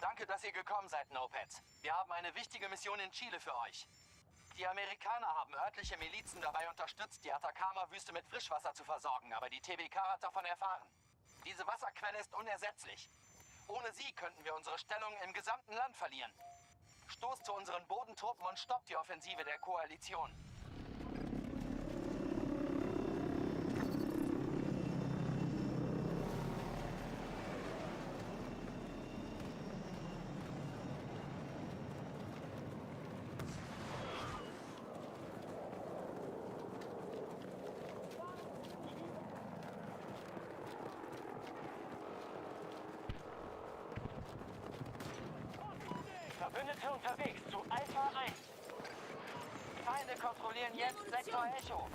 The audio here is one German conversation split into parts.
Danke, dass ihr gekommen seid, No-Pads. Wir haben eine wichtige Mission in Chile für euch. Die Amerikaner haben örtliche Milizen dabei unterstützt, die Atacama-Wüste mit Frischwasser zu versorgen, aber die TBK hat davon erfahren. Diese Wasserquelle ist unersetzlich. Ohne sie könnten wir unsere Stellung im gesamten Land verlieren. Stoßt zu unseren Bodentruppen und stoppt die Offensive der Koalition. Verbündete unterwegs zu Alpha 1. Feinde kontrollieren jetzt Sektor Echo.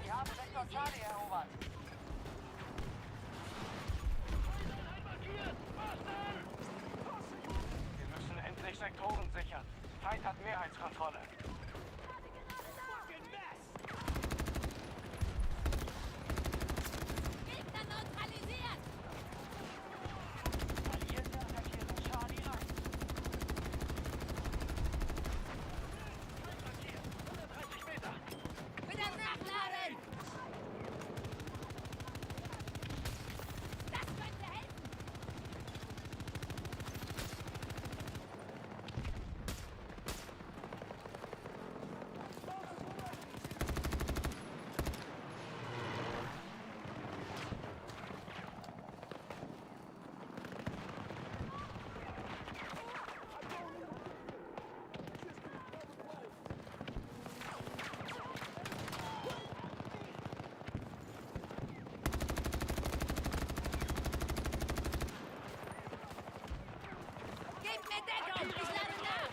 Sie haben Sektor Charlie erobert. Wir müssen endlich Sektoren sichern. Feind hat Mehrheitskontrolle. Gegner neutralisiert! Alliierte attackieren Charlie 1. Attackiert. 130 Meter. Wieder nachladen! Das könnte helfen! Gebt mir Deckung! Ich lade nach!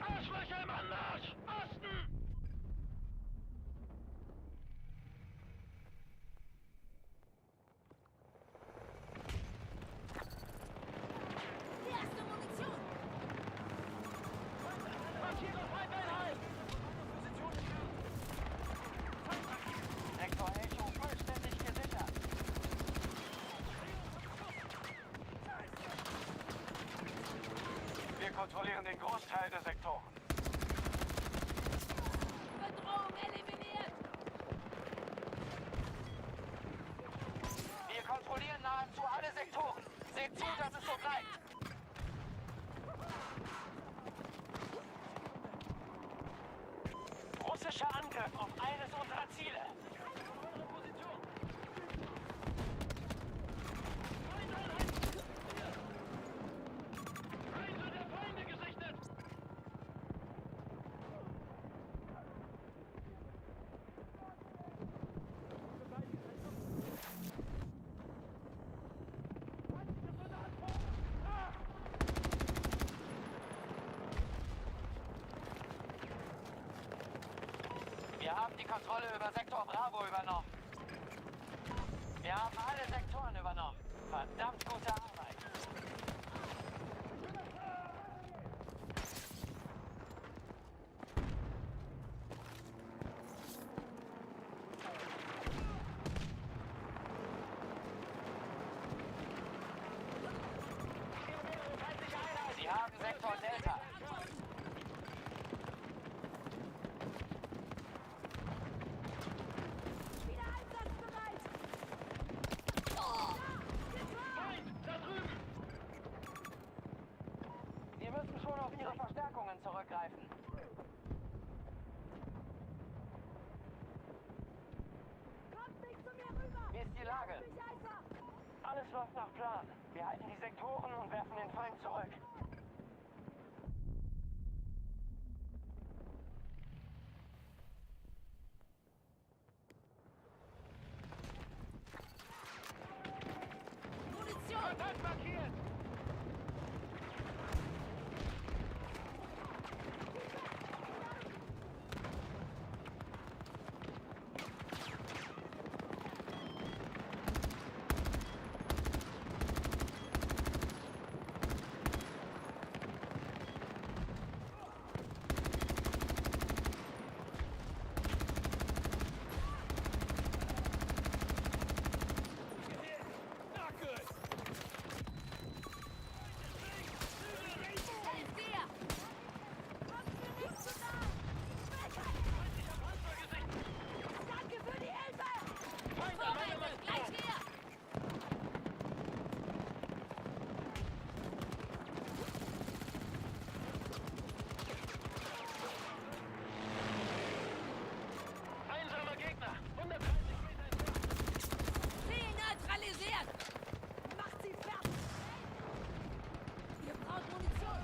Arschlöcher im Anmarsch! Osten! Die erste Munition! Markiere Feindeinheit! Sektor Echo vollständig gesichert. Wir kontrollieren den Großteil der Sektoren. Bedrohung eliminiert! Wir kontrollieren nahezu alle Sektoren. Seht zu, dass es so bleibt. Russischer Angriff auf eines unserer Ziele. Feinde der Feinde gesichtet! Wir haben die Kontrolle über Sektor Bravo übernommen. Wir haben alle Sektoren übernommen. Verdammt gute Arbeit. Sie haben Sektor Delta. Wieder einsatzbereit! Feind, da drüben! Feind zurück. Munition! Kontakt markiert! Helft dir! Danke für die Hilfe! Vorräte, gleich hier! Einsamer Gegner! 130 Meter entfernt! Ziel neutralisiert! Macht sie fertig! Ihr braucht Munition!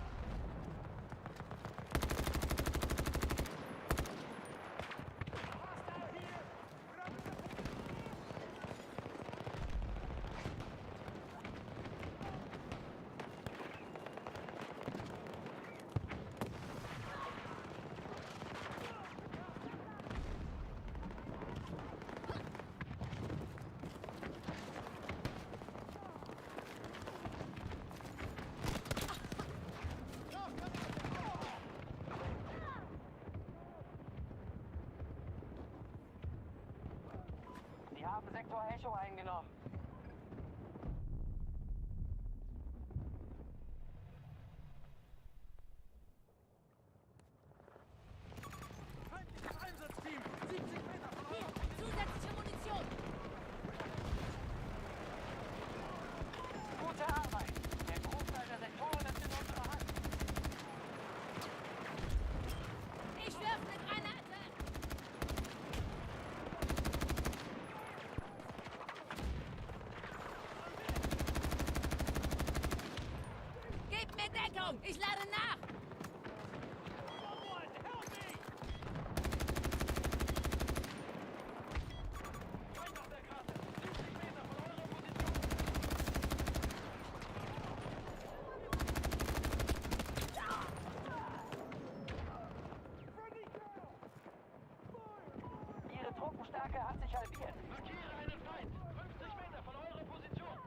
Die haben Sektor Echo eingenommen. Hier, zusätzliche Munition! Gute Arbeit! Der Großteil der Sektoren ist in unserer Hand. Ich werfe eine Granate! Gebt mir Deckung! Ich lade nach! Feind auf der Karte! 70 Meter von eurer Position! Ihre Truppenstärke hat sich halbiert. Markiere einen Feind! 50 Meter von eurer Position!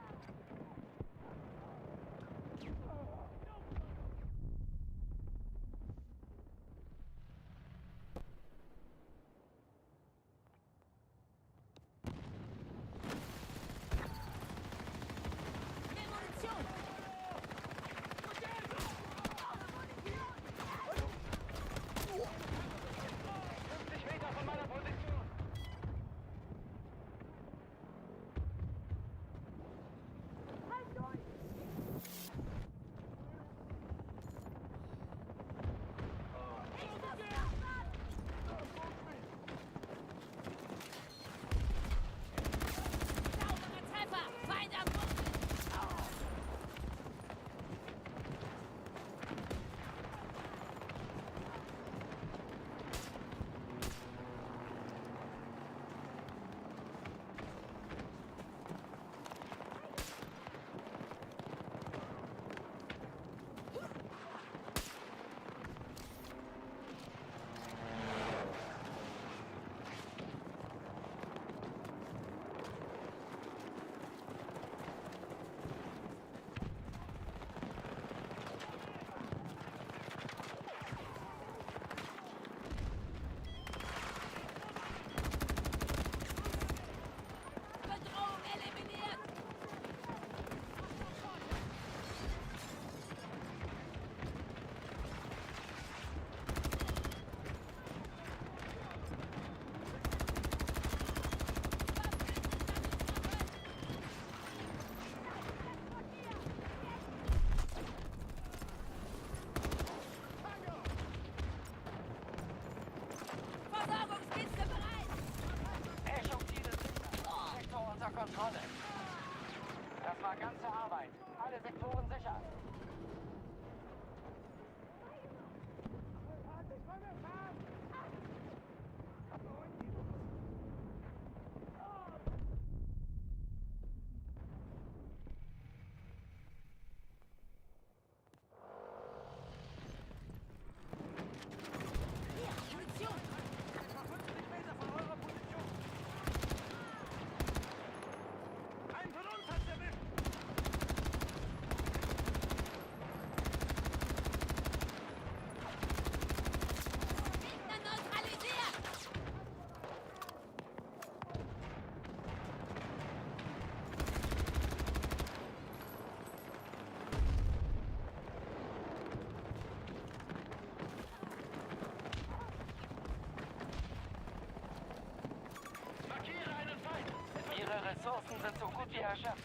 erschöpft.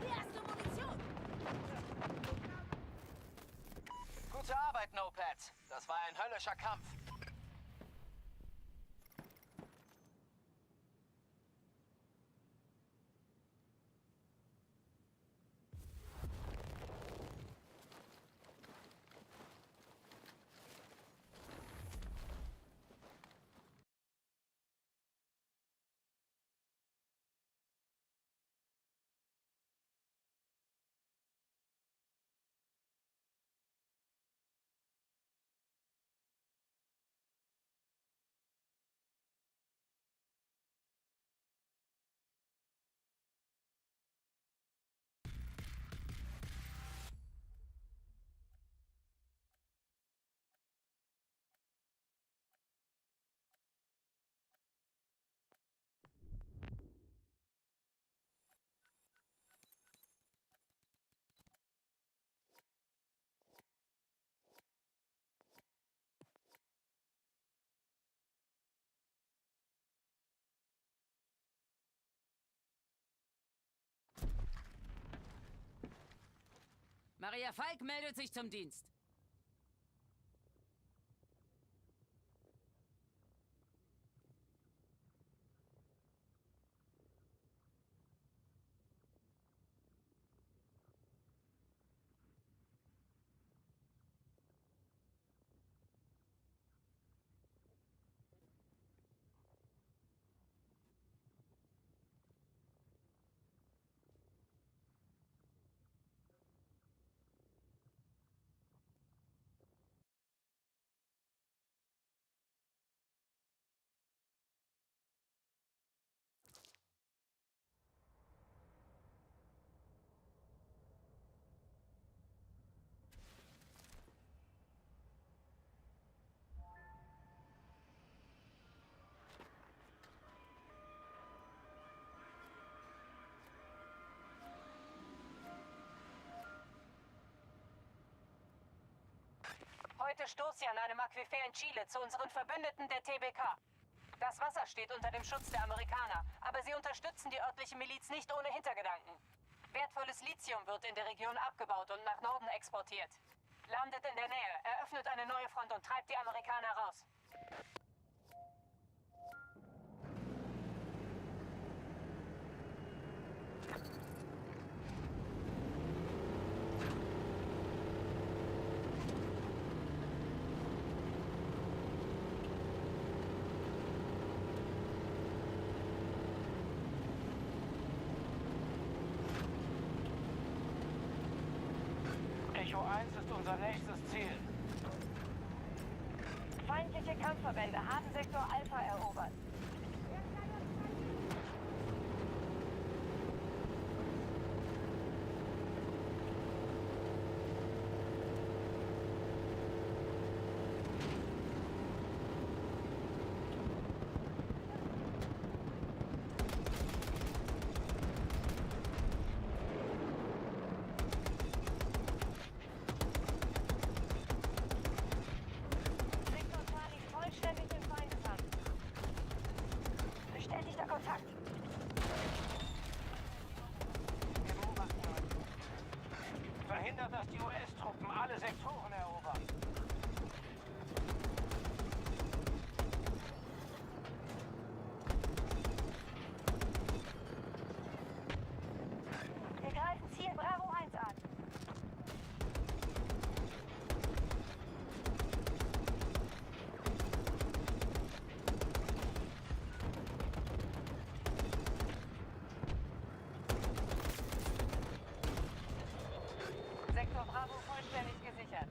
Die erste Munition! Gute Arbeit, No-Pads. Das war ein höllischer Kampf. Maria Falk meldet sich zum Dienst. Heute stoßt ihr an einem Aquifer in Chile zu unseren Verbündeten der TBK. Das Wasser steht unter dem Schutz der Amerikaner, aber sie unterstützen die örtliche Miliz nicht ohne Hintergedanken. Wertvolles Lithium wird in der Region abgebaut und nach Norden exportiert. Landet in der Nähe, eröffnet eine neue Front und treibt die Amerikaner raus. Echo 1 ist unser nächstes Ziel. Feindliche Kampfverbände haben Sektor Alpha erobert. Sektor Charlie vollständig im Feindeshand. Bestätigter Kontakt. Wir beobachten euch. Verhindert, dass die US-Truppen alle Sektoren erobern. Wir greifen Ziel Bravo 1 an. Sektor Bravo vollständig gesichert.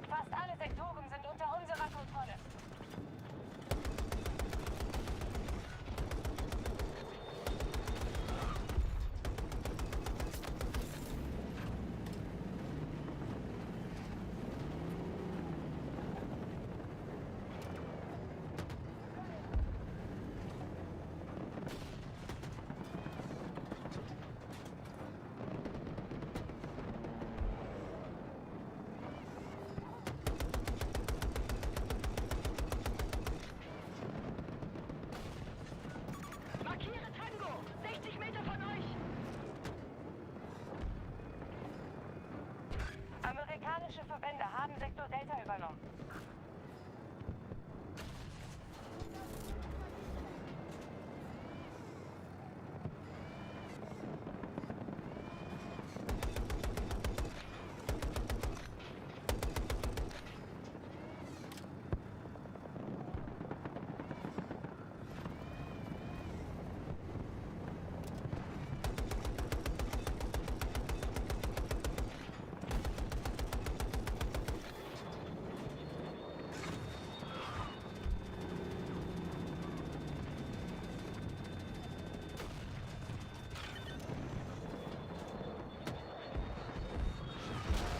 Fast alle Sektoren sind unter unserer Kontrolle. Amerikanische Verbände haben Sektor Delta übernommen.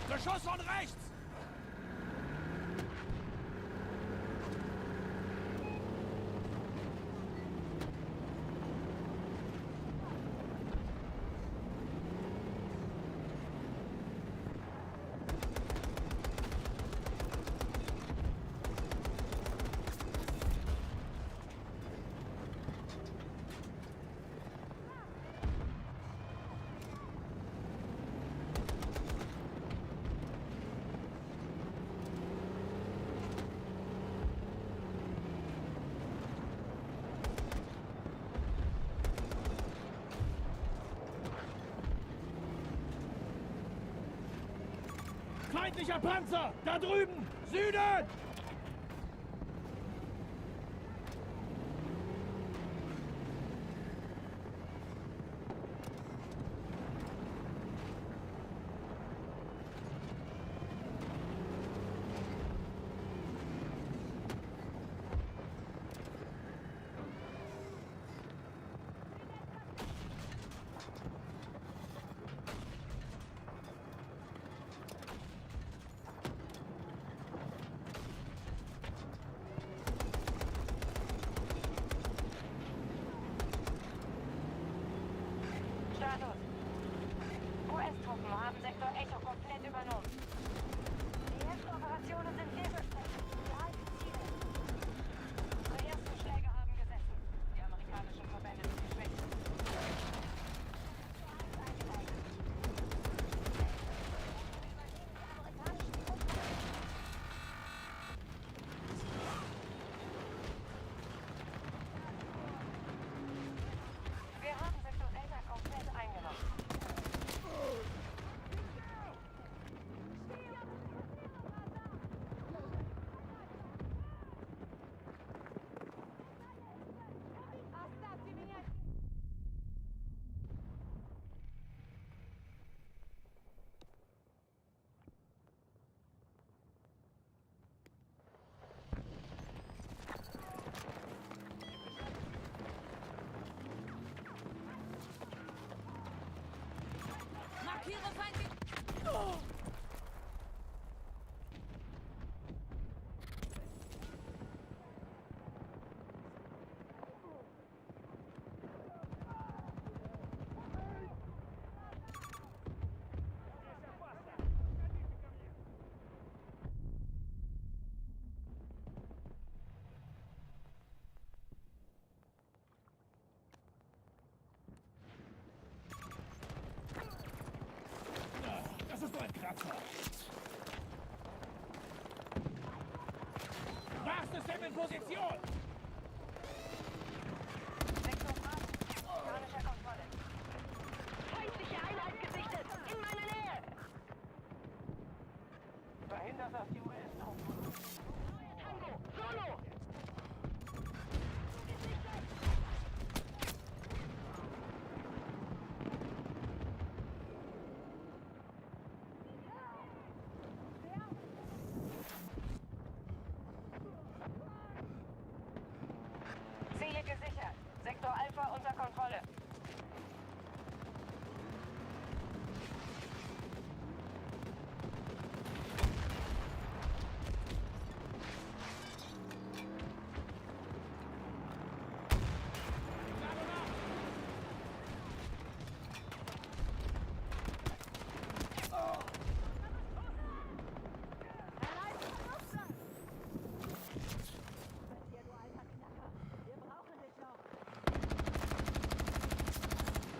Beschuss von rechts! Feindlicher Panzer! Da drüben! Süden! Status. US-Truppen haben Sektor Echo komplett übernommen. Die ersten Operationen sind vielversprechend. Wir halten Ziele. Die ersten Schläge haben gesessen. Die amerikanischen Verbände sind geschwächt. Wir haben Sektor Delta komplett eingenommen. Markiere feindlich. Das ist nur ein Kratzer. Wachsystem in Position! Sektor Bravo. Iranischer Kontrolle. Feindliche Einheit gesichtet! In meiner Nähe! Verhindert, dass die US-Truppen... Tango! Solo! Ziele gesichert. Sektor Alpha unter Kontrolle.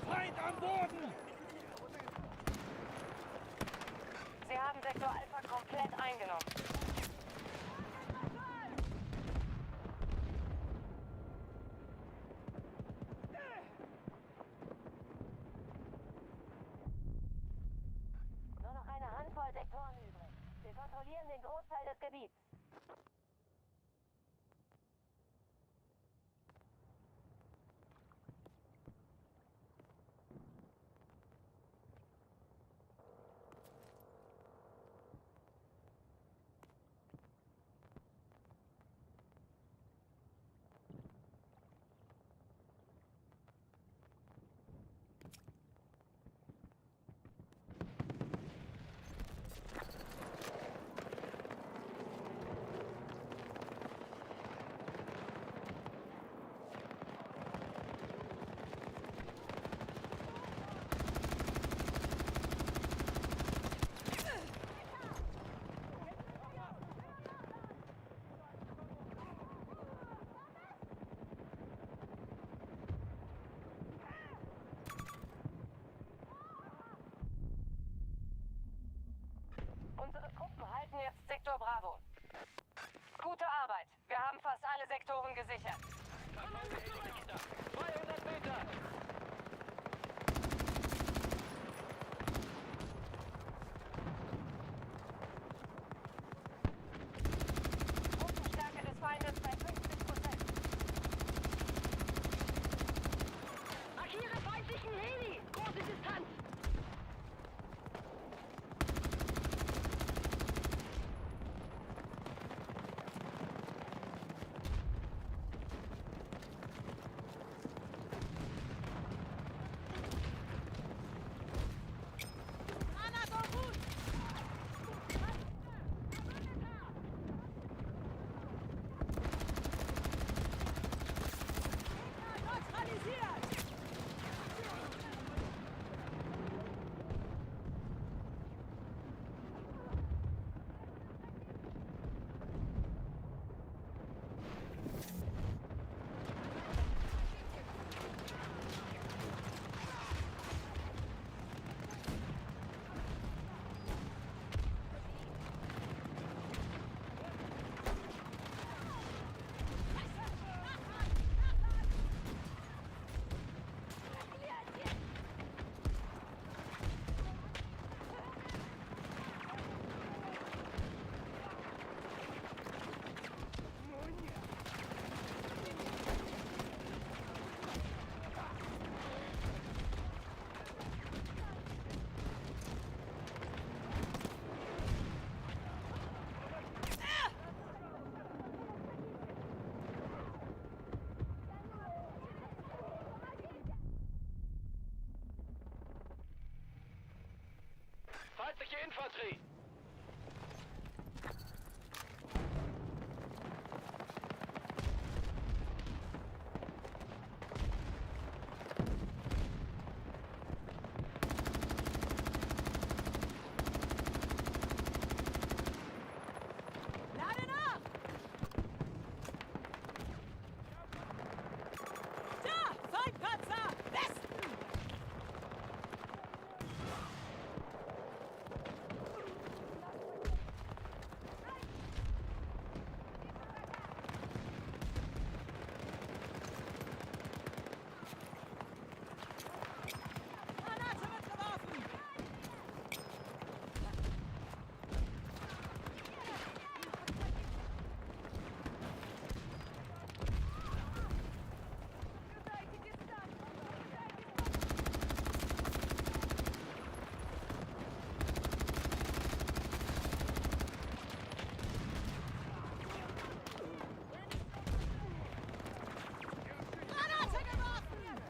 Feind am Boden! Sie haben Sektor Alpha komplett eingenommen. Nur noch eine Handvoll Sektoren übrig. Wir kontrollieren den Großteil des Gebiets. Unsere Truppen halten jetzt Sektor Bravo. Gute Arbeit. Wir haben fast alle Sektoren gesichert. 200 Meter! Truppenstärke des Feindes bei 50%. Markiere feindlichen Heli! Große Distanz! Feindliche Infanterie! Lade nach! Da! Feindpanzer! Westen! Granate wird geworfen! Granate geworfen!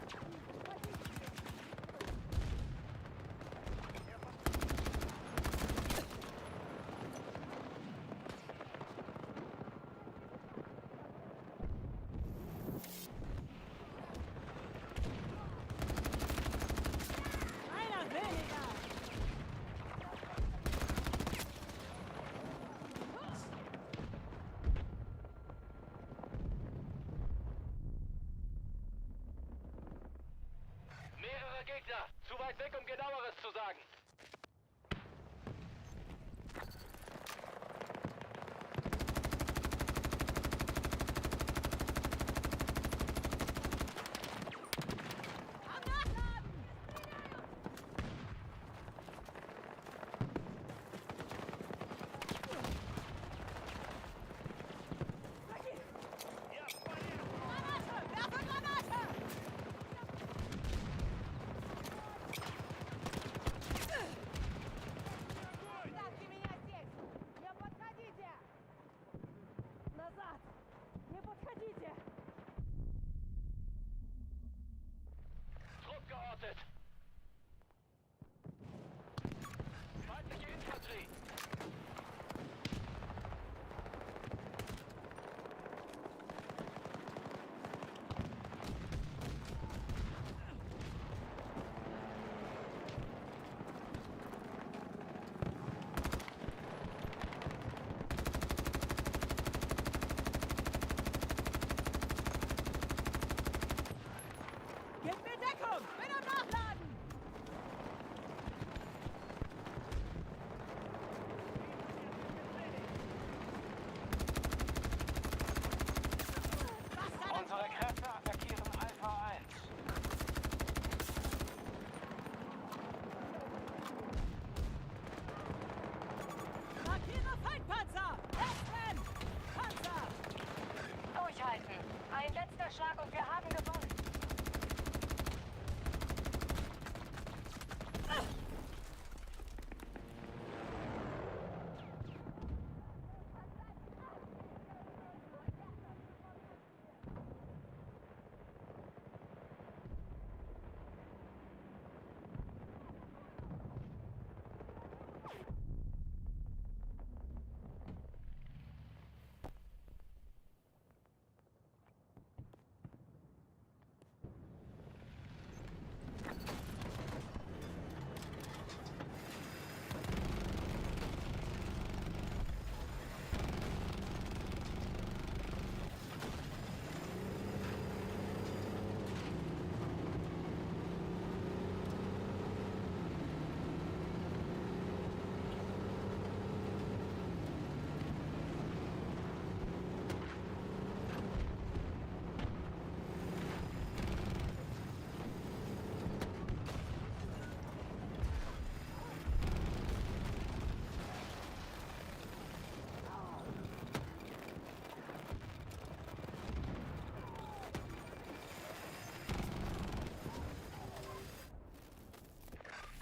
Einer weniger! Mehrere Gegner! Zu weit weg, um genaueres zu sagen! Schlag und wir haben gewonnen.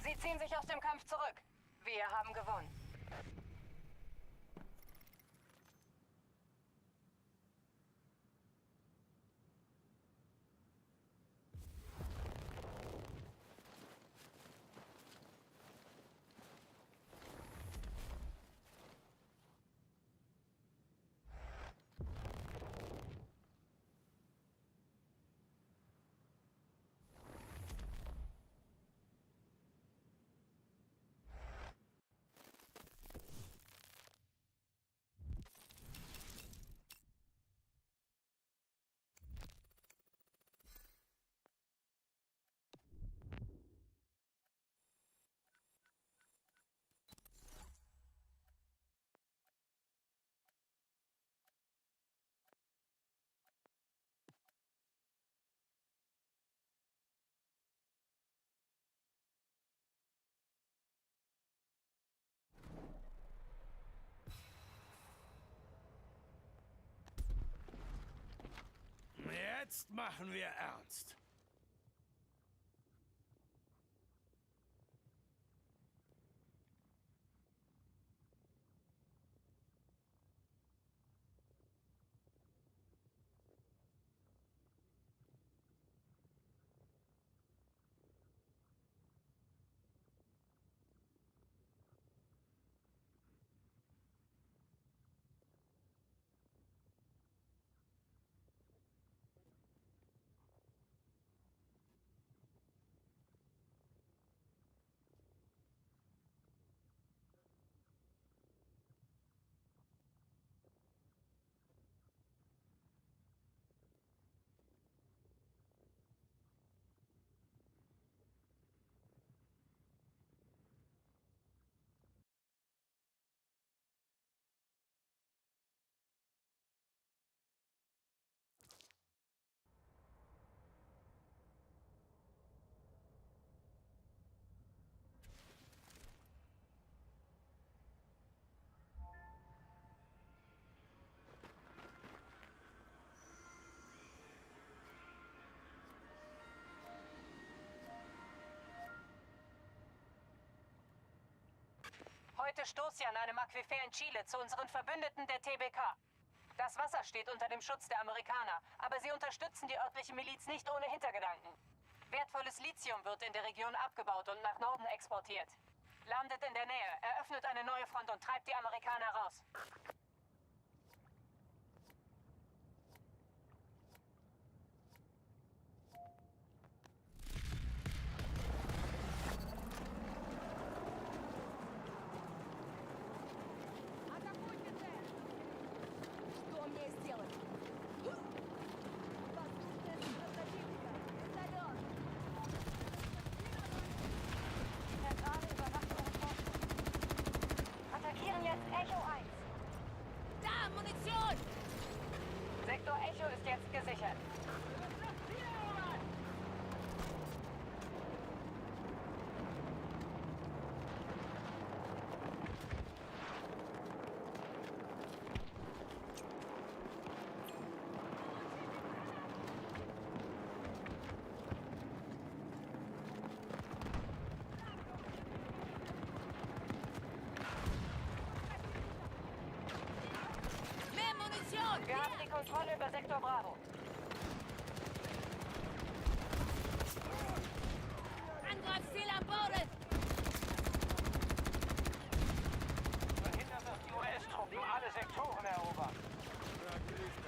Sie ziehen sich aus dem Kampf zurück. Wir haben gewonnen. Jetzt machen wir ernst. Heute stoßt ihr an einem Aquifer in Chile zu unseren Verbündeten der TBK. Das Wasser steht unter dem Schutz der Amerikaner, aber sie unterstützen die örtliche Miliz nicht ohne Hintergedanken. Wertvolles Lithium wird in der Region abgebaut und nach Norden exportiert. Landet in der Nähe, eröffnet eine neue Front und treibt die Amerikaner raus. Что мне сделать? Воздушная сила противника! Вертолет! Der gerade überwacht ihre Forschung. Attackieren jetzt Echo 1. Wir haben die Kontrolle über Sektor Bravo. Angriffsziel am Boden! Verhindert, dass die US-Truppen alle Sektoren erobern.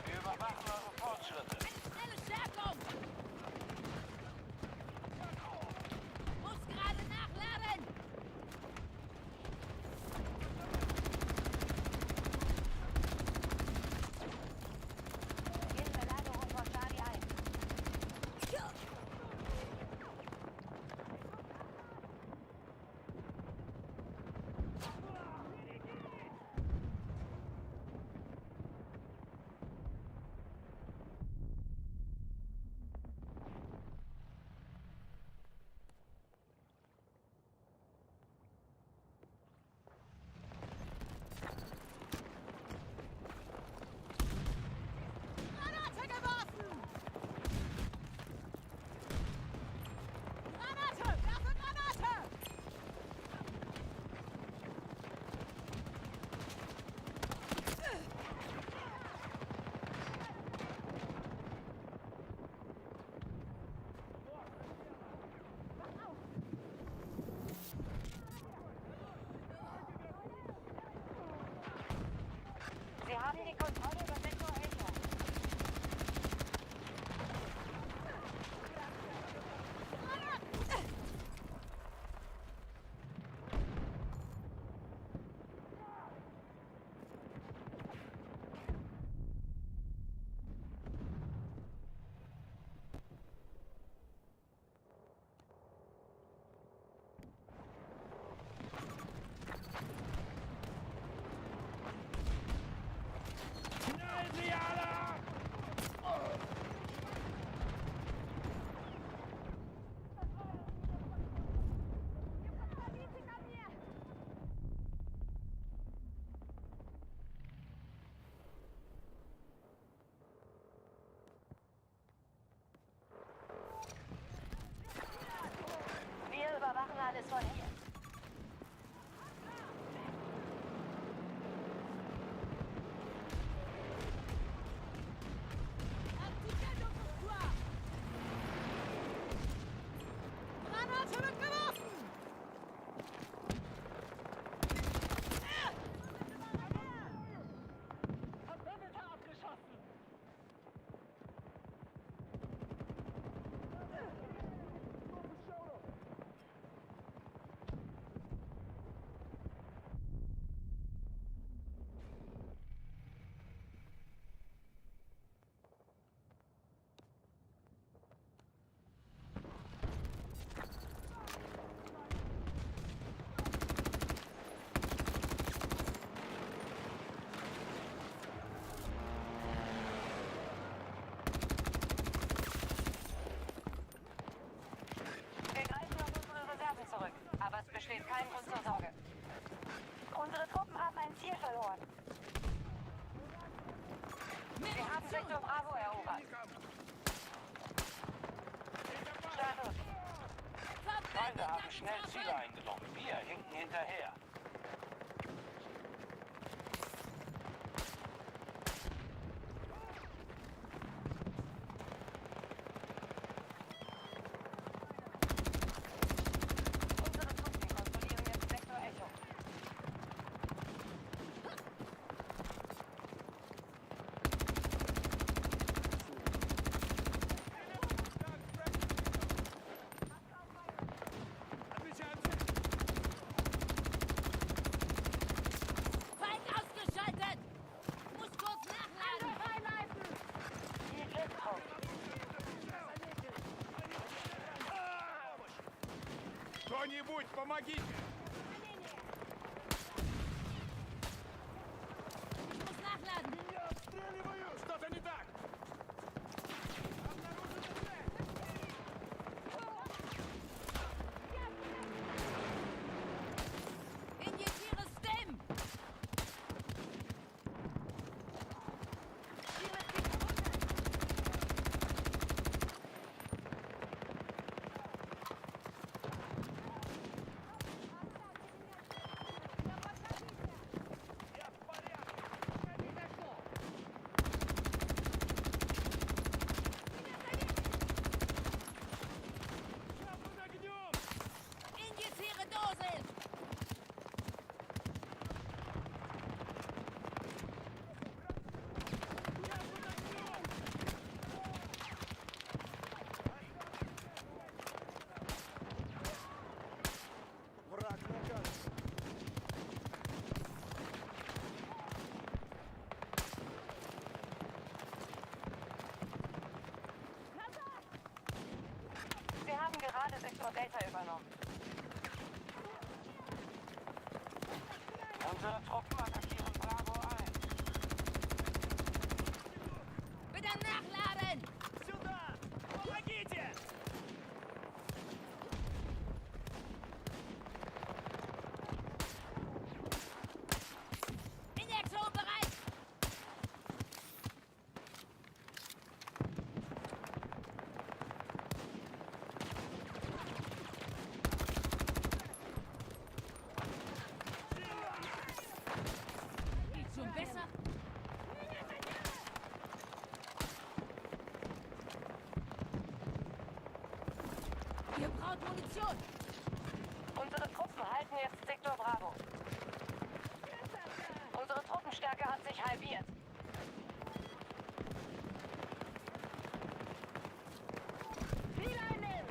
Wir überwachen eure Fortschritte. Schnelle Stärkung! Muss gerade nachladen! Gehen Belagerung von Charlie ein. Granate geworfen! Granate! Werfe Granate! Sie haben die Kontrolle über Sektor Echo. Knallen sie alle! Wir überwachen alles von hier. Aktivierung zum Tor! Granate wird geworfen! Verbündeter abgeschossen! Wir greifen auf unsere Reserven zurück, aber es besteht kein Grund zur Sorge. Unsere Truppen haben ein Ziel verloren. Wir haben Sektor Bravo erobert. Status. Feinde haben schnell Ziele eingenommen. Wir hinken hinterher. Unsere Truppen kontrollieren jetzt Sektor Echo. Feind ausgeschaltet! Muss kurz nachladen! Die Blitztrupp. Кто-нибудь, помогите! Ich muss nachladen! Меня обстреливают! Что-то не так! Injiziere STEM! Sprengdosen! Sie haben gerade Sektor Delta übernommen. Unsere Truppen attackieren Bravo 1. Bitte nachladen! Сюда! Помогите! Injektion bereit! Geht schon besser? Ihr braucht Munition! Unsere Truppen halten jetzt Sektor Bravo. Unsere Truppenstärke hat sich halbiert. Ziel einnehmen!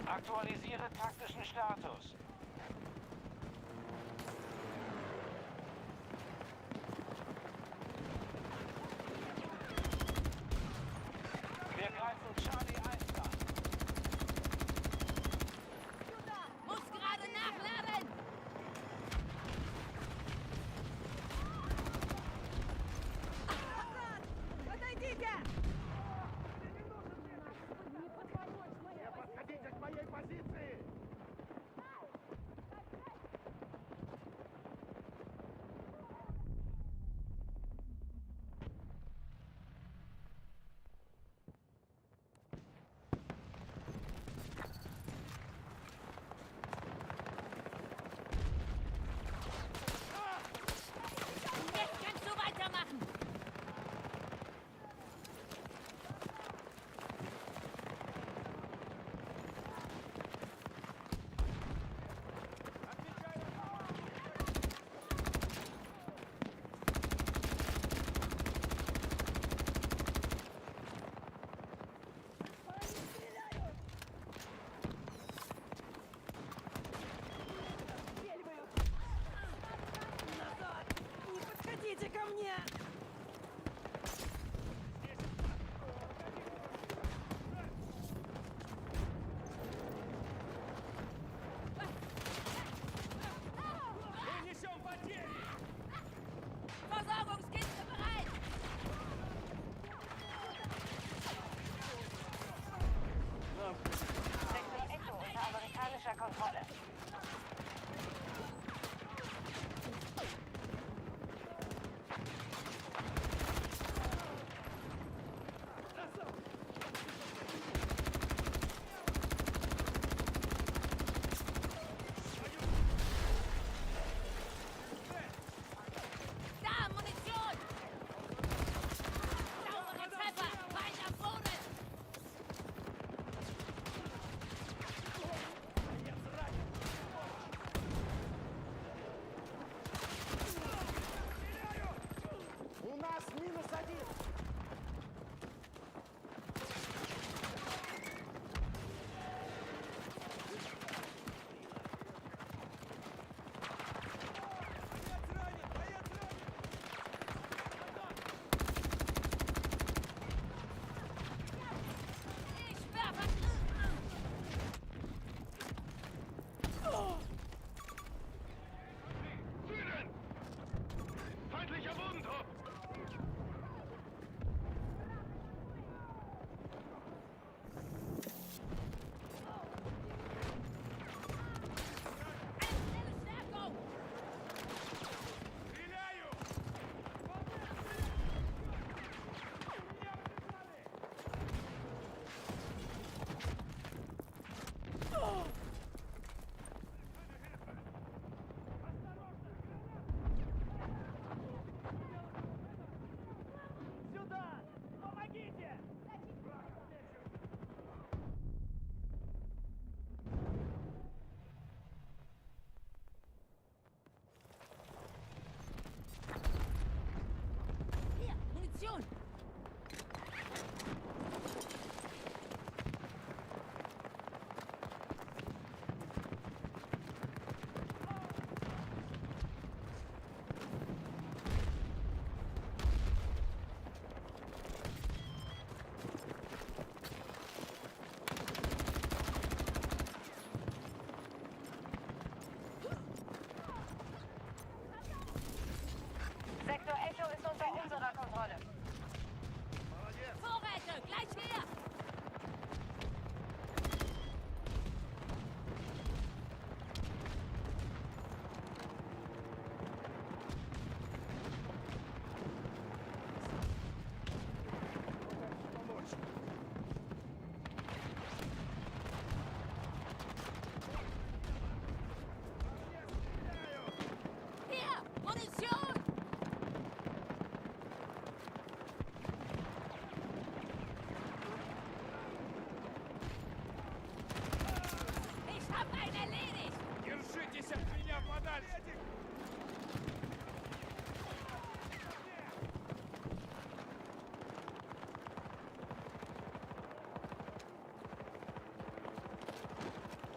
Aktualisiere taktischen Status. Wir greifen Charlie 1 an. Muss gerade nachladen! Подходите к моей позиции! Jetzt kannst du weitermachen! Несем потери! Versorgungskiste bereit! Sektor Echo unter amerikanischer Kontrolle. Da, Munition! Saubere Treffer! Feind am Boden!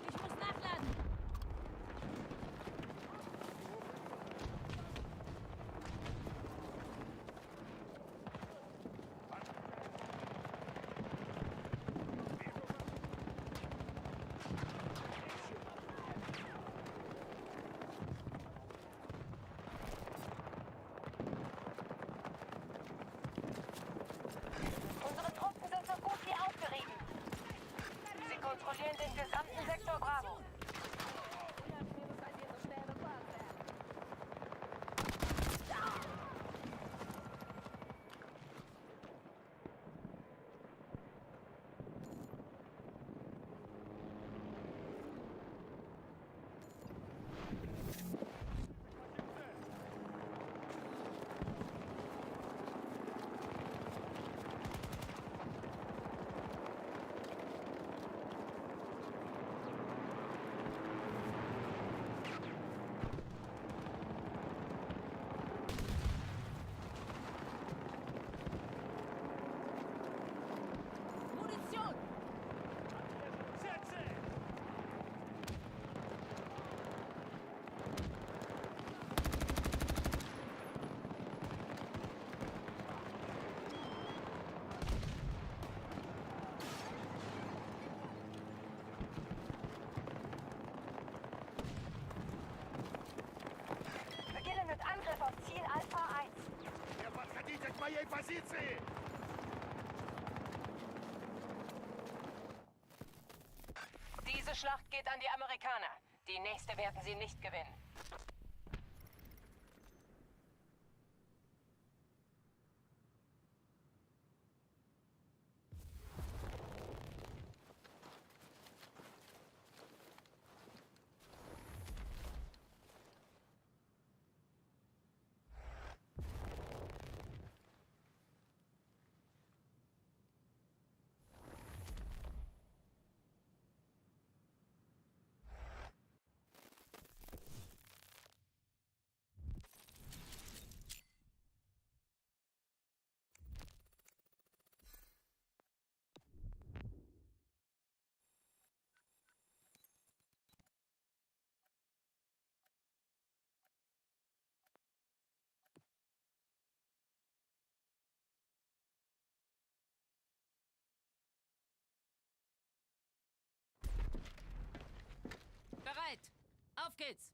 Ich muss nachladen. Unsere Truppen sind so gut wie aufgerieben. Sie kontrollieren den gesamten Sektor Bravo. Munition! Beginnen mit Angriff auf Ziel Alpha 1. Diese Schlacht geht an die Amerikaner. Die nächste werden sie nicht gewinnen. Bereit! Auf geht's!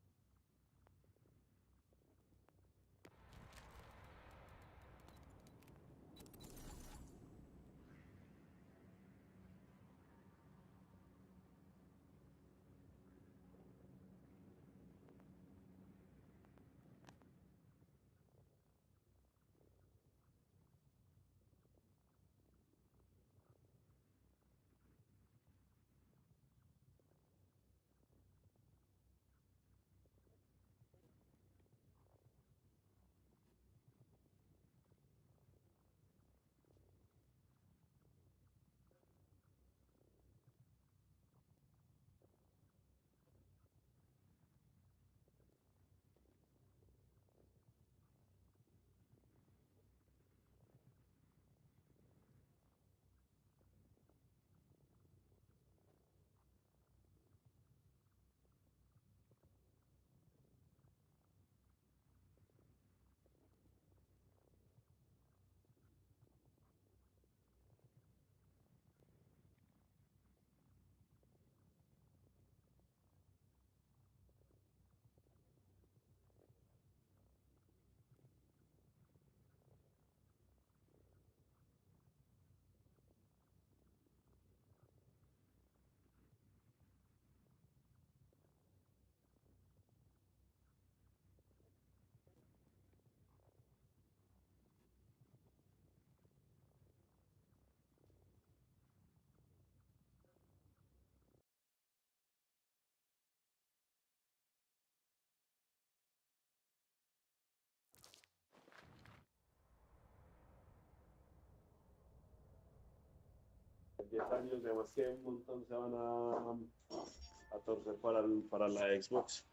En 10 años, además que un montón se van a torcer para la Xbox.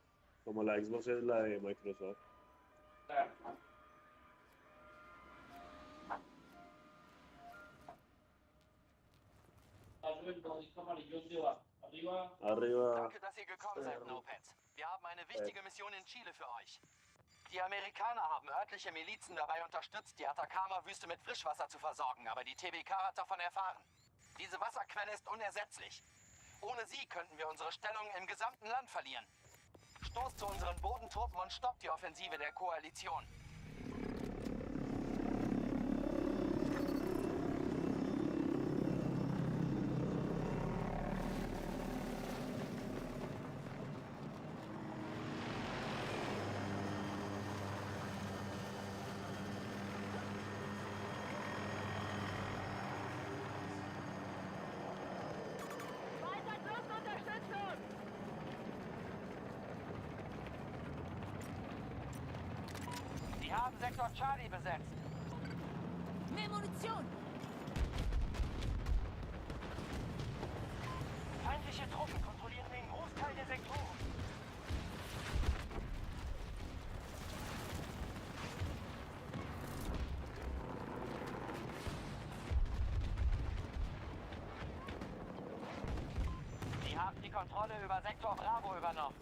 Como la Xbox es la de Microsoft. Arriba. Danke, dass ihr gekommen seid, No-Pads. Wir haben eine wichtige Mission in Chile für euch. Die Amerikaner haben örtliche Milizen dabei unterstützt, die Atacama-Wüste mit Frischwasser zu versorgen, aber die TBK hat davon erfahren. Diese Wasserquelle ist unersetzlich. Ohne sie könnten wir unsere Stellung im gesamten Land verlieren. Stoßt zu unseren Bodentruppen und stoppt die Offensive der Koalition. Weiter Truppenunterstützung! Sie haben Sektor Charlie besetzt. Mehr Munition! Feindliche Truppen kontrollieren den Großteil der Sektoren. Sie haben die Kontrolle über Sektor Bravo übernommen.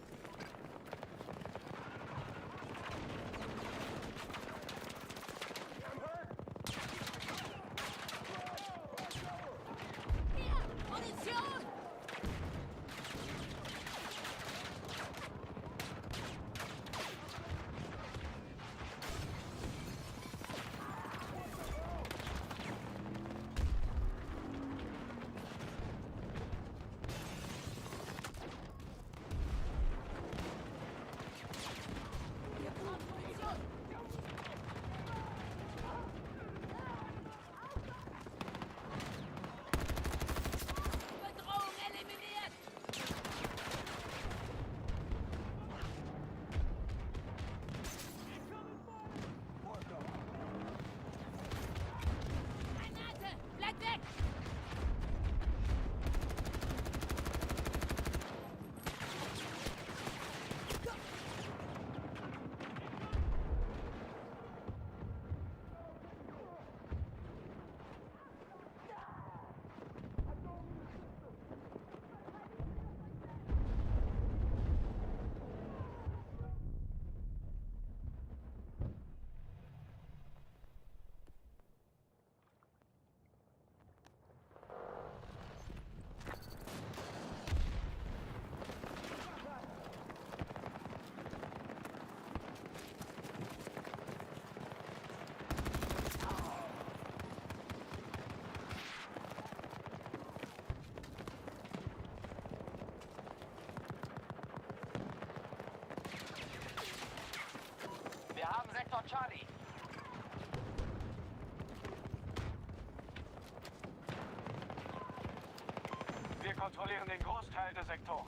Hier! Munition! Wir brauchen Munition! Bedrohung eliminiert! Granate! Bleib weg! Wir haben Sektor Charlie. Wir kontrollieren den Großteil der Sektoren.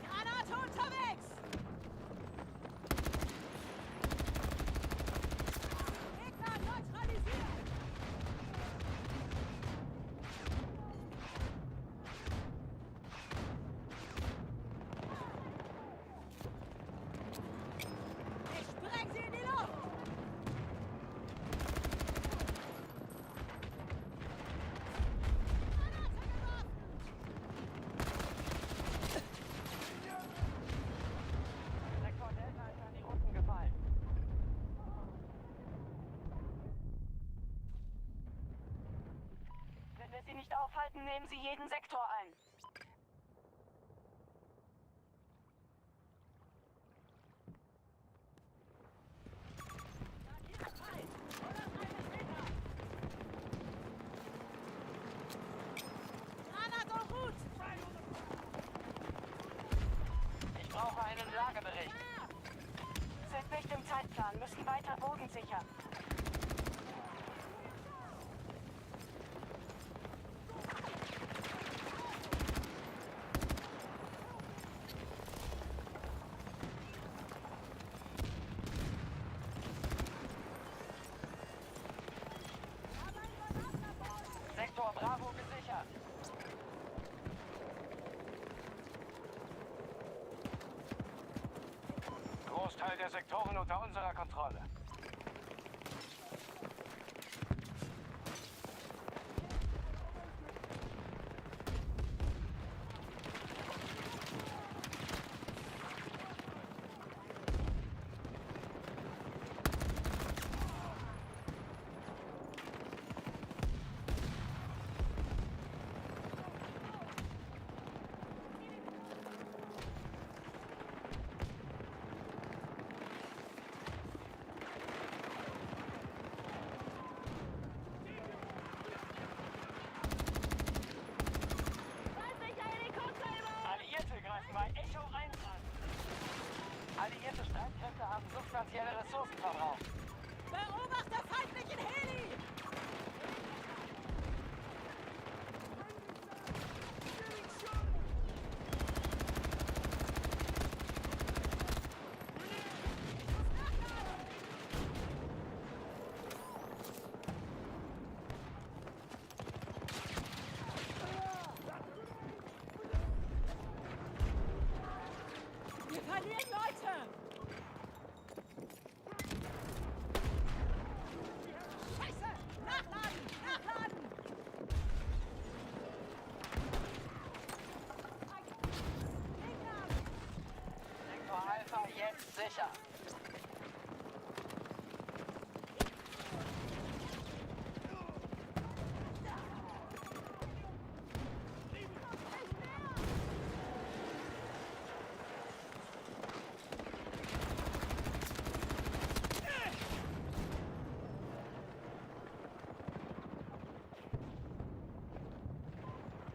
Granate unterwegs! Gegner neutralisiert! Ich spreng sie in die Luft! Granate geworfen! Sektor Delta ist an die Russen gefallen. Wenn wir sie nicht aufhalten, nehmen sie jeden Sektor ein. Lagebericht. Sind nicht im Zeitplan, müssen weiter Boden sichern. Sektor Bravo gesichert. Großteil der Sektoren unter unserer Kontrolle. Alliierte greifen bei Echo 1 an. Alliierte Streitkräfte haben substanzielle Ressourcen verbraucht. Beobachter feindlichen Heli! Wir verlieren Leute! Scheiße! Nachladen! Nachladen! Sektor Alpha jetzt sicher.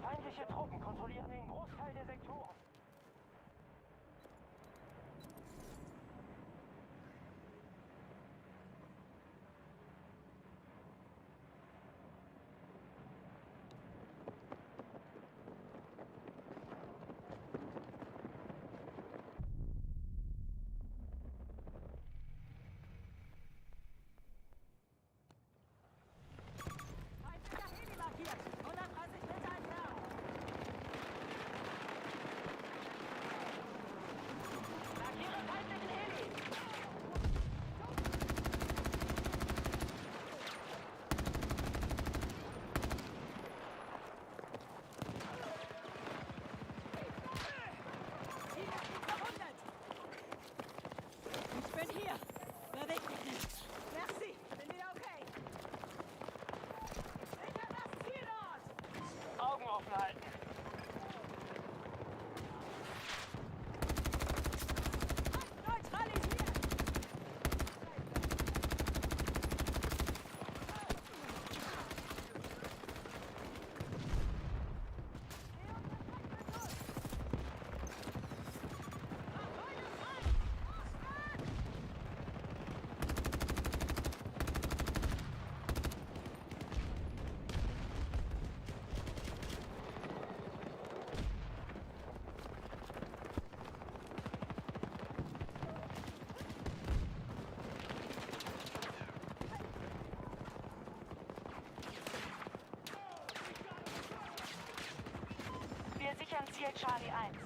Feindliche Truppen kontrollieren den Großteil der Sektoren. Feindlicher Heli markiert! 130 Meter entfernt! Markiere feindlichen Heli! Ziel ist verwundet! Ich bin hier! Beweg dich nicht! Merci! Bin wieder okay! Sicher das Zielort! Augen offen halten. Neutralisiert! Wir sichern Ziel Charlie 1.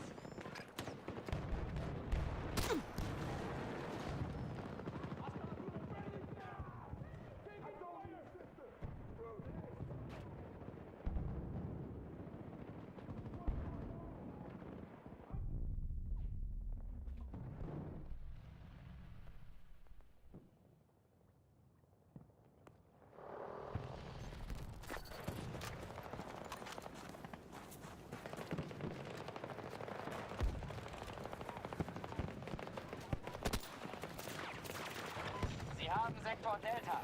Sie haben Sektor Delta.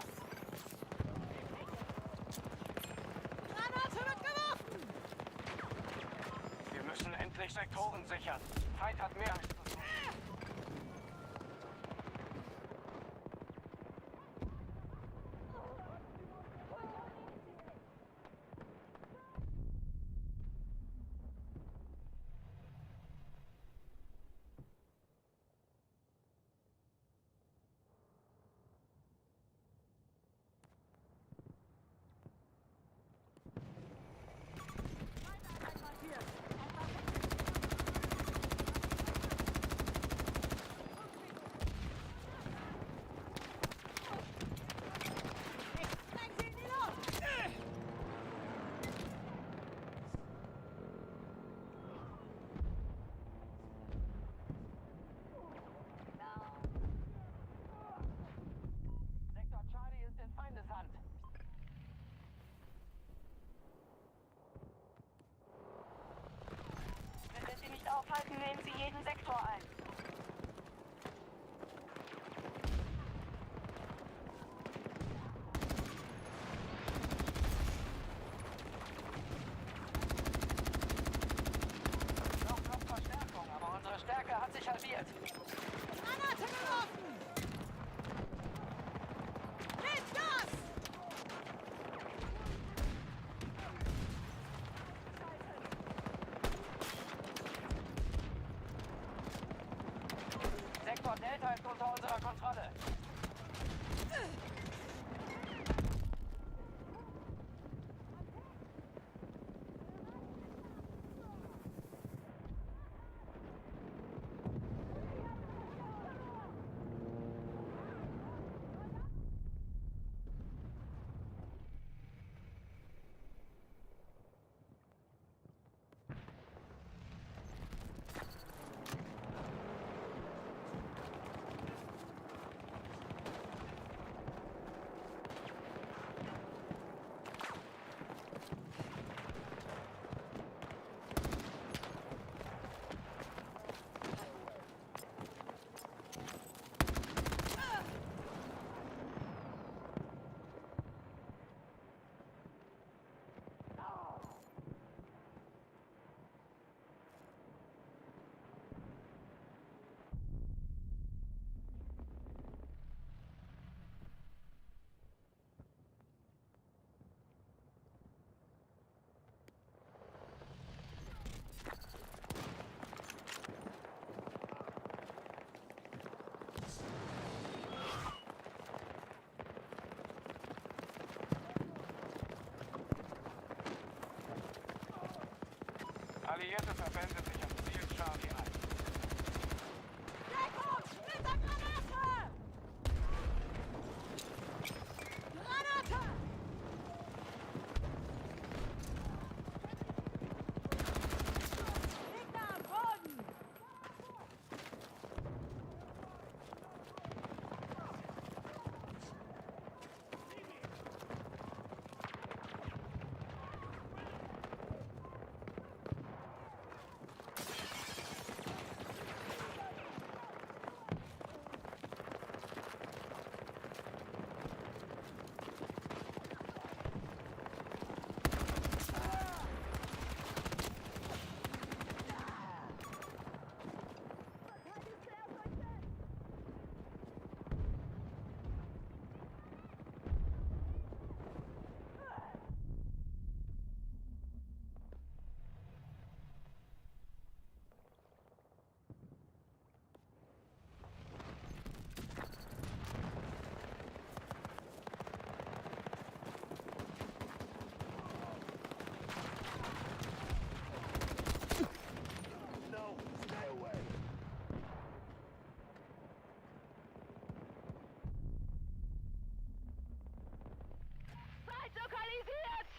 Granate wird geworfen! Wir müssen endlich Sektoren sichern. Feind hat mehr als versucht. festhalten, nehmen Sie jeden Sektor ein. Noch kommt Verstärkung, aber unsere Stärke hat sich halbiert. Granate geworfen! Gebt Gas! Sektor Delta ist unter unserer Kontrolle. Alliierte verwenden sich am Ziel Charlie 1. Deckung! Splittergranate! Granate! Gegner am Boden! Feind lokalisiert!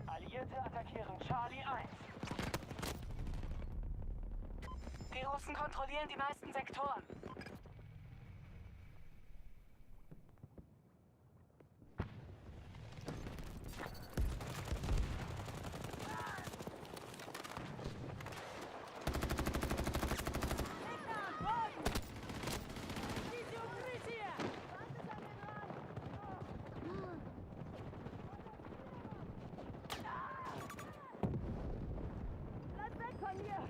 Alliierte attackieren Charlie 1. Die Russen kontrollieren die meisten Sektoren. Gegner am Boden! Diese Укрытие! Bleib weg von mir!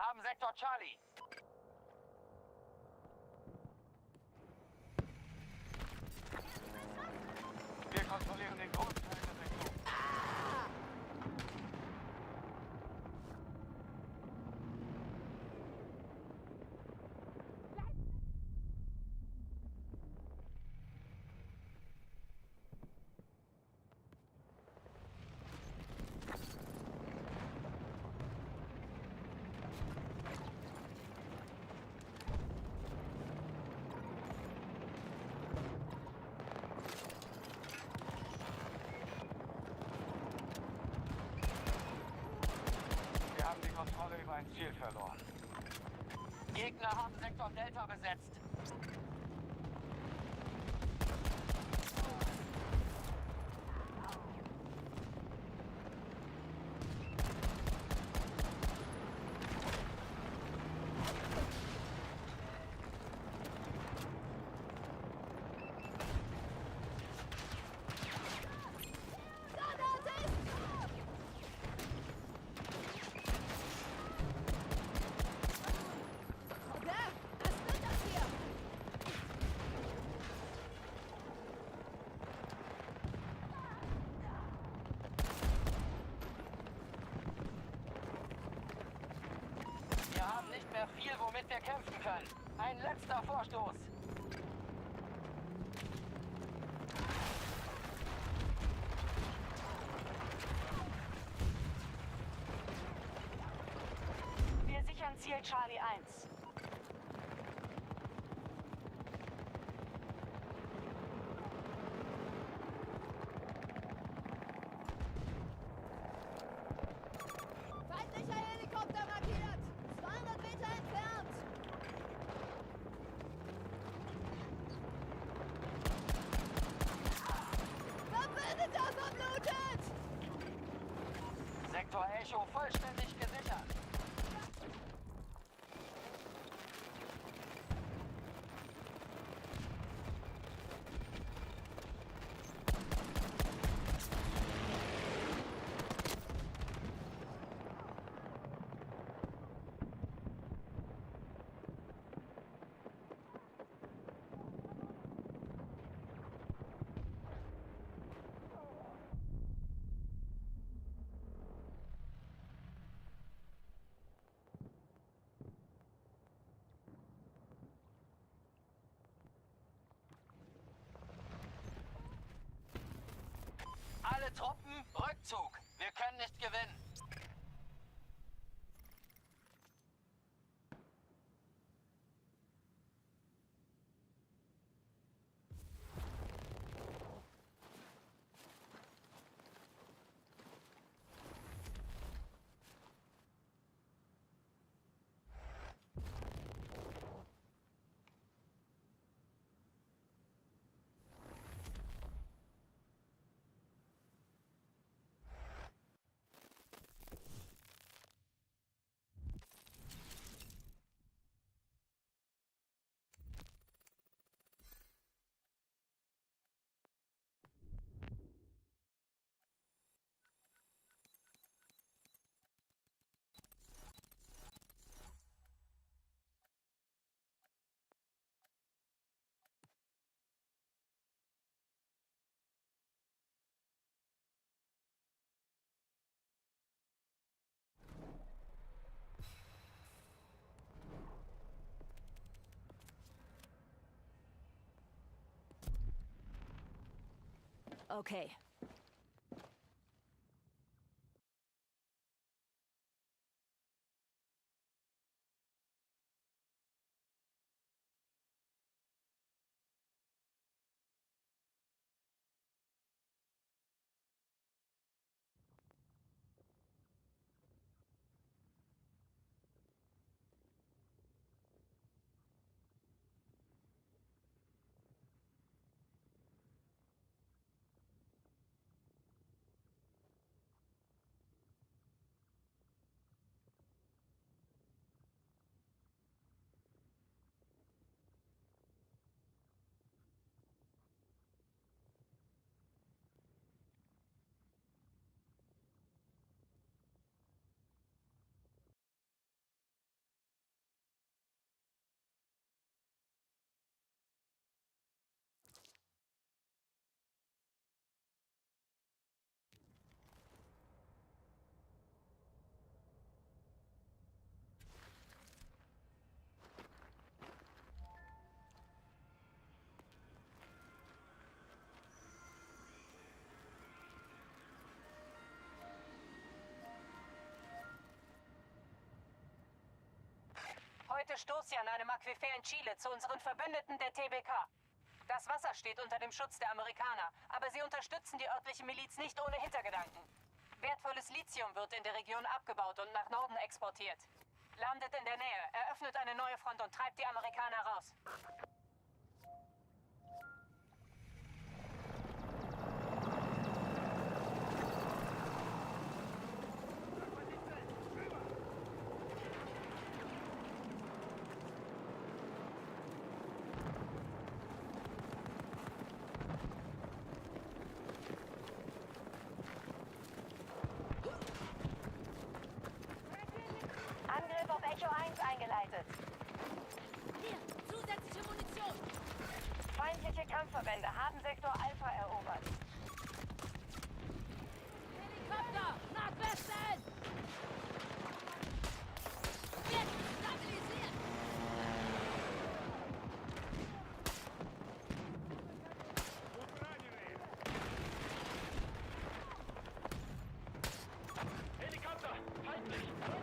haben Sektor Charlie. Wir kontrollieren den Großteil der Sektor. Wir haben die Kontrolle über ein Ziel verloren. Gegner haben Sektor Delta besetzt. Wir haben nicht mehr viel, womit wir kämpfen können. Ein letzter Vorstoß. Wir sichern Ziel Charlie 1. Feindlicher Helikopter markiert! 200 Meter entfernt! Verbündeter verblutet! Sektor Echo vollständig gesichert. Alle Truppen, Rückzug. Wir können nicht gewinnen. Okay. Heute stoß sie an einem Aquifer in Chile zu unseren Verbündeten der TBK. Das Wasser steht unter dem Schutz der Amerikaner, aber sie unterstützen die örtliche Miliz nicht ohne Hintergedanken. Wertvolles Lithium wird in der Region abgebaut und nach Norden exportiert. Landet in der Nähe, eröffnet eine neue Front und treibt die Amerikaner raus. Angriff auf Echo 1 eingeleitet. Hier, zusätzliche Munition. Feindliche Kampfverbände haben Sektor Alpha erobert. Helikopter, nach Westen. Wird stabilisiert.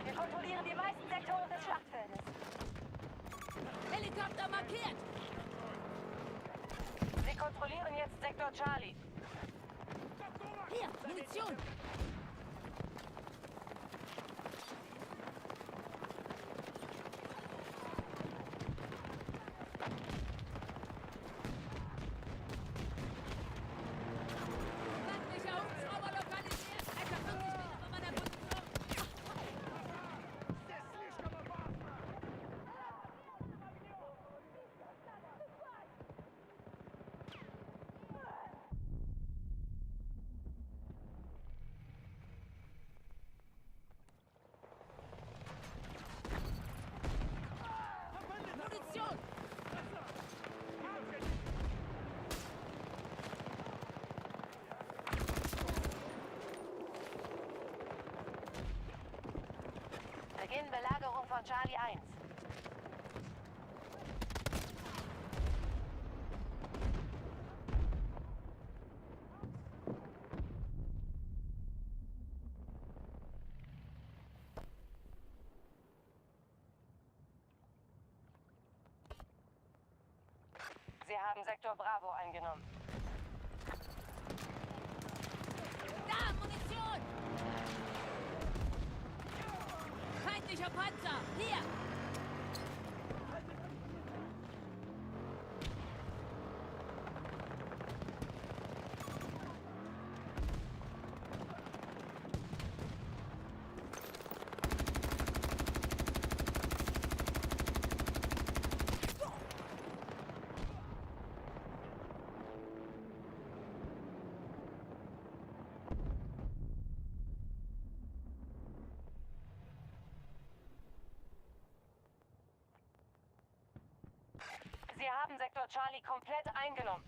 Wir kontrollieren die meisten Sektoren des Schlachtfeldes. Helikopter markiert. Sie kontrollieren jetzt Sektor Charlie. Hier, Munition. Feindlicher Hubschrauber lokalisiert. Etwa 50 Meter von meiner Position. Munition. Beginn Belagerung von Charlie 1. Sie haben Sektor Bravo eingenommen. Da, Munition. Feindlicher Panzer. Hier. Sie haben Sektor Charlie komplett eingenommen.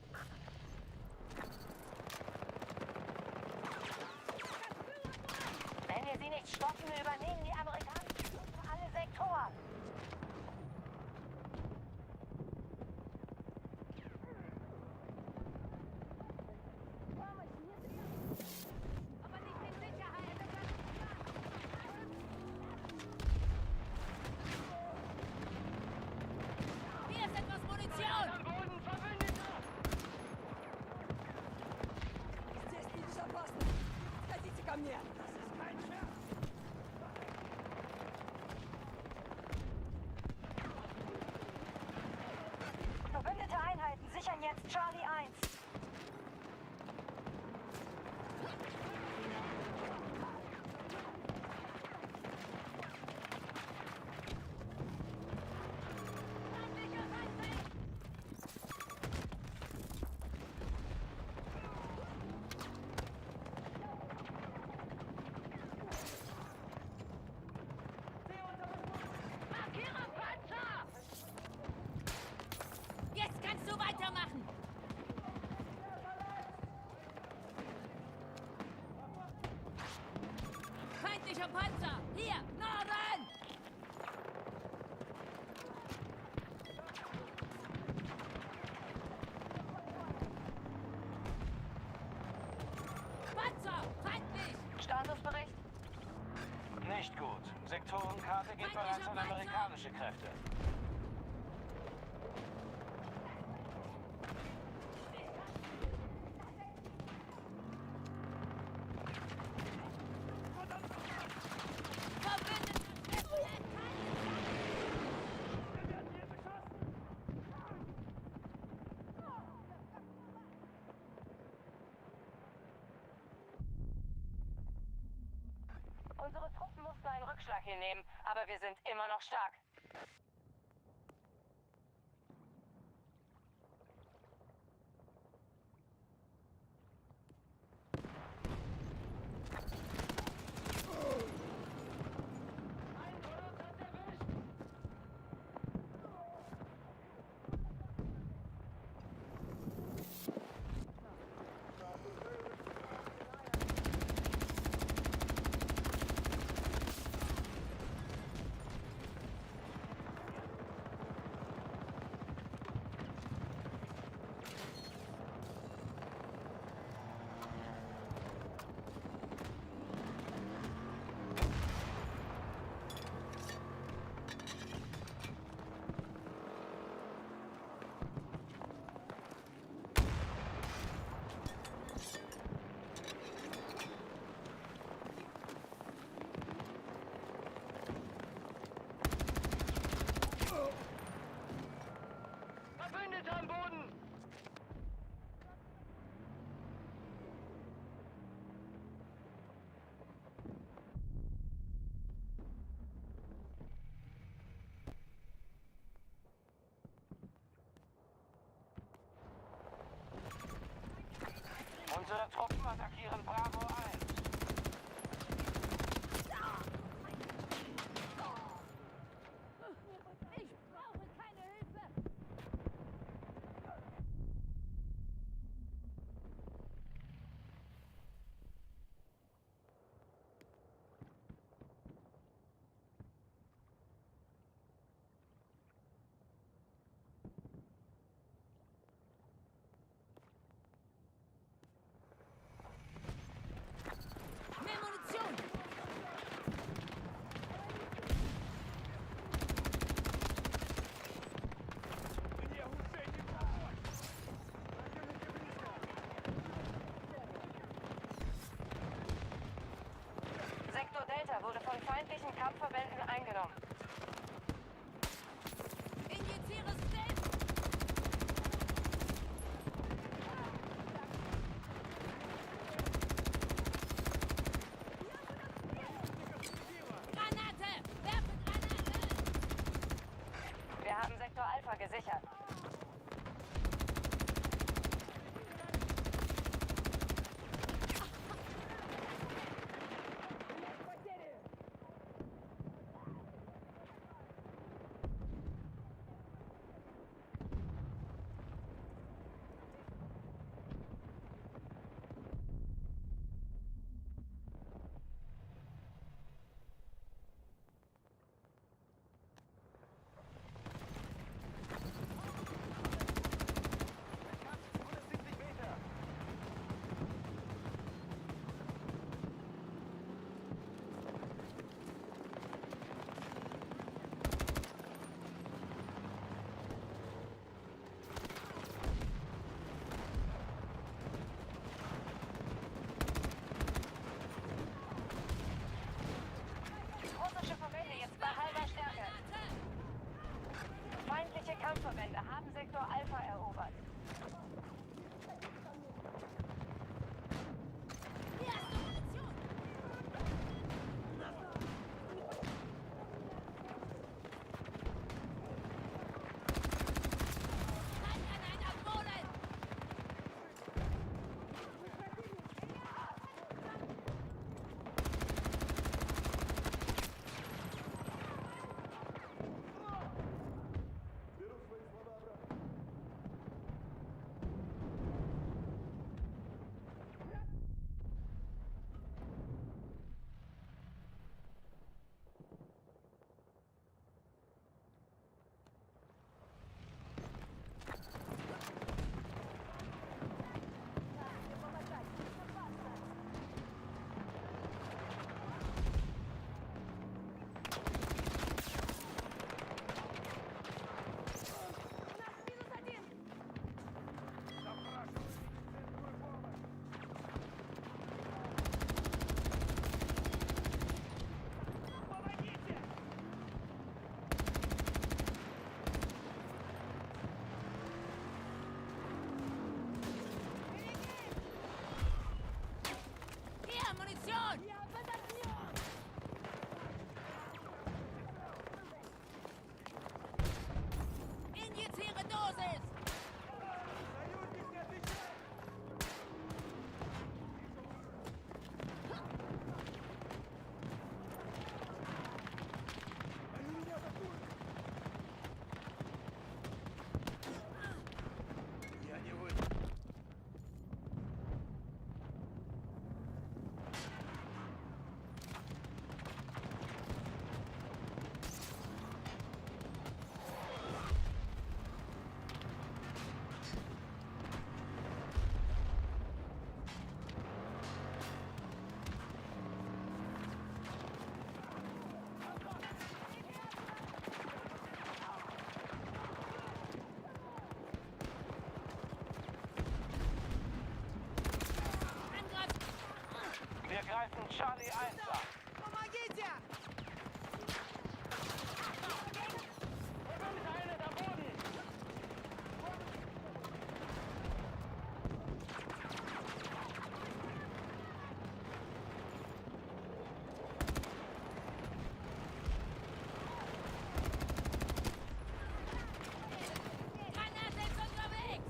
Wenn wir sie nicht stoppen, übernehmen die Amerikaner alle Sektoren. Aber nicht in Sicherheit. Hier ist etwas Munition. Verbündete Einheiten sichern jetzt Charlie 1. Markiere Panzer. Jetzt kannst du weitermachen. Feindlicher Panzer. Hier, Norden. Panzer, feindlich. Statusbericht. Nicht gut. Sektorenkarte geht bereits an amerikanische Kräfte. Unsere Truppen mussten einen Rückschlag hinnehmen, aber wir sind immer noch stark. Verbündete am Boden! Unsere Truppen attackieren Bravo 1. Ich brauche keine Hilfe! Mehr Munition! Sektor Delta wurde von feindlichen Kampfverbänden eingenommen. Injiziere Stills! Granate! Werfe Granate! Wir haben Sektor Alpha gesichert. Russische Verbände jetzt bei halber Stärke. Feindliche Kampfverbände haben Sektor Alpha erobert. Hier hast du Munition! Halt an einer Boden! greifen Charlie 1 an. Помогите! Teile am Boden! Granate ist unterwegs!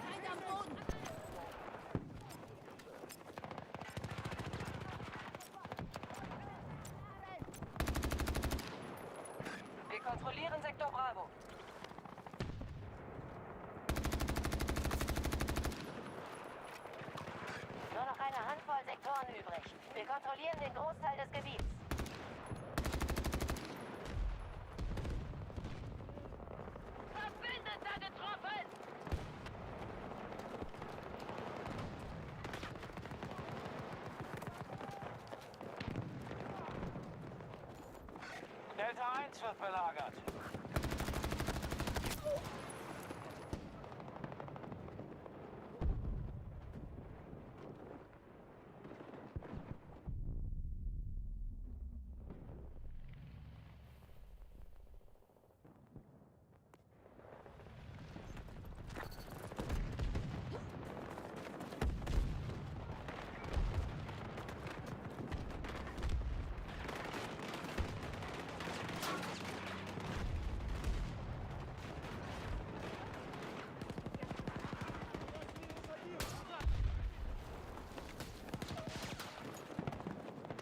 Feind am Boden! Wir kontrollieren Sektor Bravo. Nur noch eine Handvoll Sektoren übrig. Wir kontrollieren den Großteil des Gebiets. Verbündeter getroffen! Delta 1 wird belagert.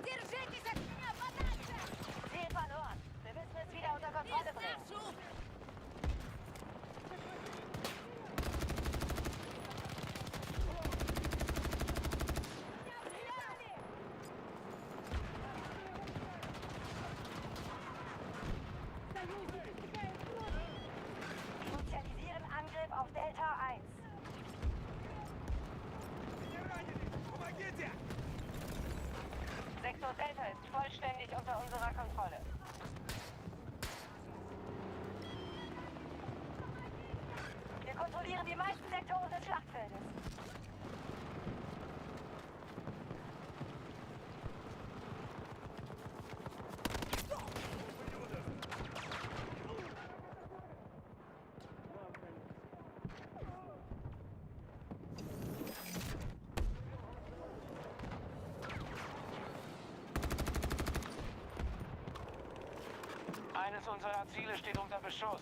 Держитесь от меня подальше! Ziel verloren. Wir müssen es wieder unter Kontrolle Есть bringen. Nachschub! Initialisieren Angriff auf Delta 1. Sektor Delta ist vollständig unter unserer Kontrolle. Wir kontrollieren die meisten Sektoren des Schlachtfeldes. Eines unserer Ziele steht unter Beschuss.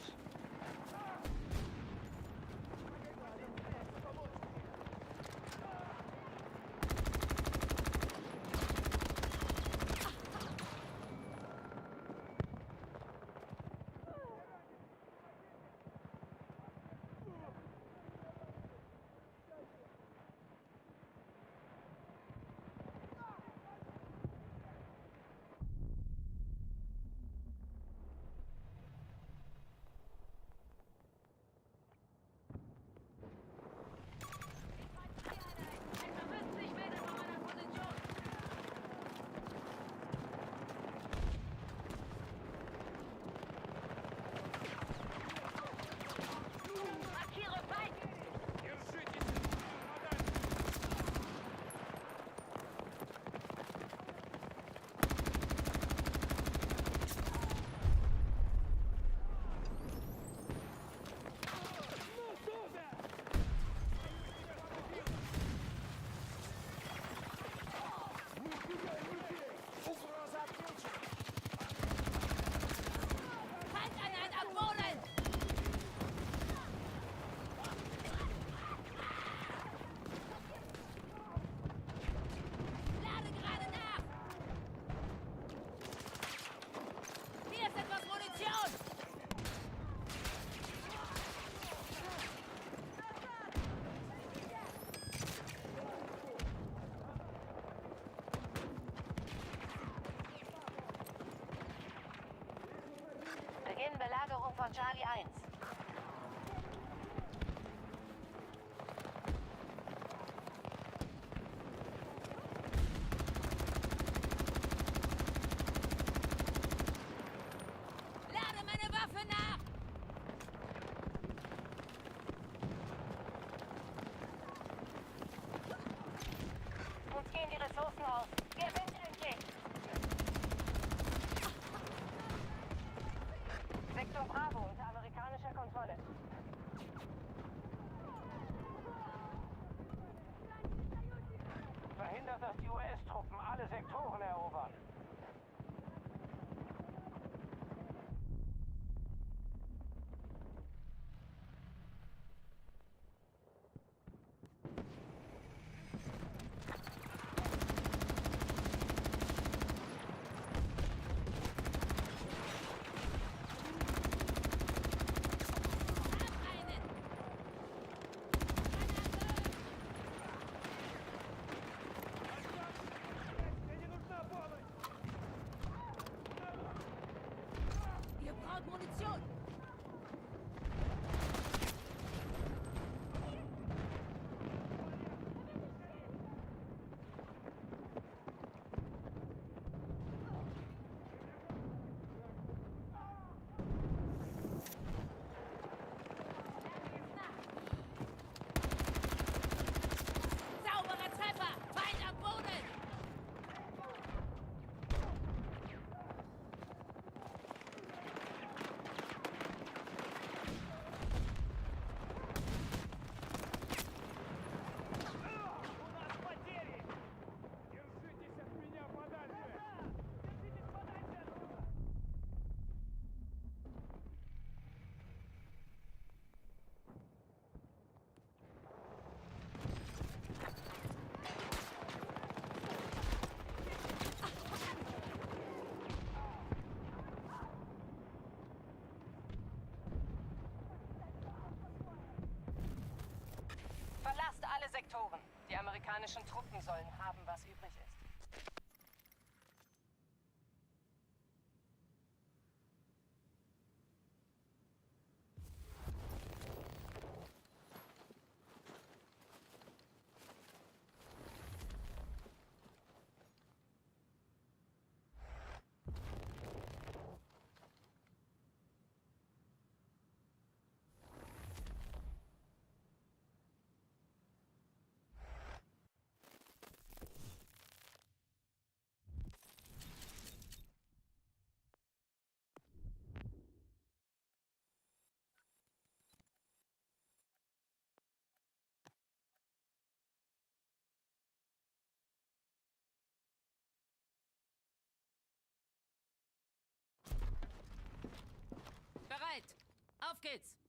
Charlie 1. Lade meine Waffe nach! Uns gehen die Ressourcen aus. Wir sind endlich. Sektor Bravo unter amerikanischer Kontrolle. Verhindert, dass die US-Truppen alle Sektoren erobern. Hab einen! Ihr braucht Munition! Sauberer Treffer! Feind am Boden! Verlasst alle Sektoren. Die amerikanischen Truppen sollen haben, was übrig ist. Bereit! Auf geht's!